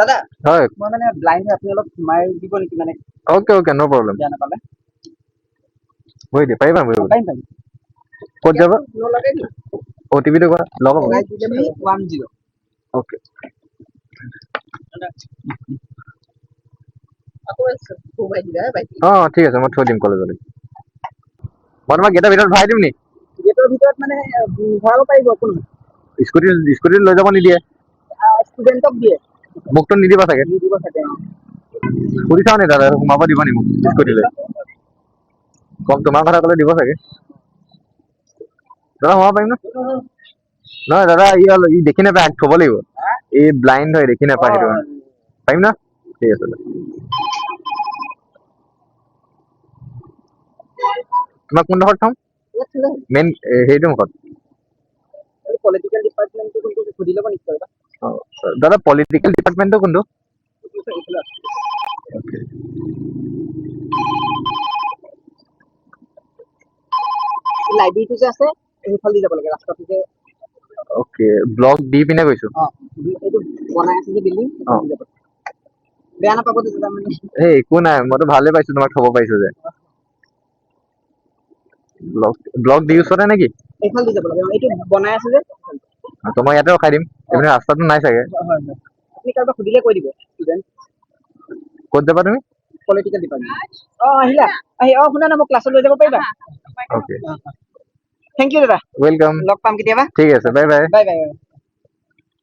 দাদা হয় মই মানে ব্লাইণ্ড হয়, আপুনি অলপ সোমাই দিব নেকি মানে ওকে ওকে নো প্ৰব্লেম বেয়া নাপালে? বহি দিয়ে পাৰিবা বহিব পাৰিম পাৰিম। ক'ত যাব নলগাই দিম। অ'টিপিটো কোৱা লগাব 9310। ওকে আকৌ সোমাই দিবা বাইক। ঠিক আছে মই থৈ দিম কলেজলৈ মই তোমাক গেটৰ ভিতৰত ভৰাই দিম নি গেটৰ ভিতৰত মানে ভৰাব পাৰিব কোনো স্কুটিত লৈ যাব নিদিয়ে ষ্টুডেণ্টক দিয়ে। মোকতো নিদিবা চাগে নিদিব চাগে। সুধি চাওঁ নি দাদা সোমাব দিব নি মোক স্কুটিলৈ কম তোমাৰ কথা ক'লে দিব চাগে দাদা সোমাব পাৰিম ন নহয় দাদা ই দেখি নাপায় থ'ব লাগিব এই ব্লাইণ্ড হয় দেখি নাপায় সেইটো পাৰিম ন ঠিক আছে তোমাক কোনডোখৰত থ'ম মেইন হেৰিটো মুখত পলিটিকেল ডিপাৰ্টমেণ্টটো কোনটো সুধি ল'ব নিশ্চয় দাদা পলিটিকেল ডিপাৰ্টমেণ্টটো কোনটো লাইব্ৰেৰীটো যে আছে সেইফালে যাব লাগে ৰাস্তাটো যে ওকে ব্লক দি পিনে গৈছো এইটো বনাই আছে যে বিল্ডিং বেয়া নাপাব দাদা মানে এই একো নাই মইতো ভালে পাইছো তোমাক থ'ব পাৰিছো যে ব্লক দি ওচৰতে নেকি এইফালে যাব লাগে এইটো বনাই আছে যে তো মই ইয়াতে ৰখাই দিম এইপিনে ৰাস্তাটো নাই চাগে আপুনি কাৰোবাক সুধিলে কৈ দিব ষ্টুডেণ্ট ক'ত যাবা তুমি পলিটিকেল ডিপাৰ্টমেণ্ট আহিলা শুনা না মোক ক্লাছত লৈ যাব পাৰিবা ওকে থেংক ইউ দাদা ৱেলকাম লগ পাম কেতিয়াবা ঠিক আছে বাই বাই বাই বাই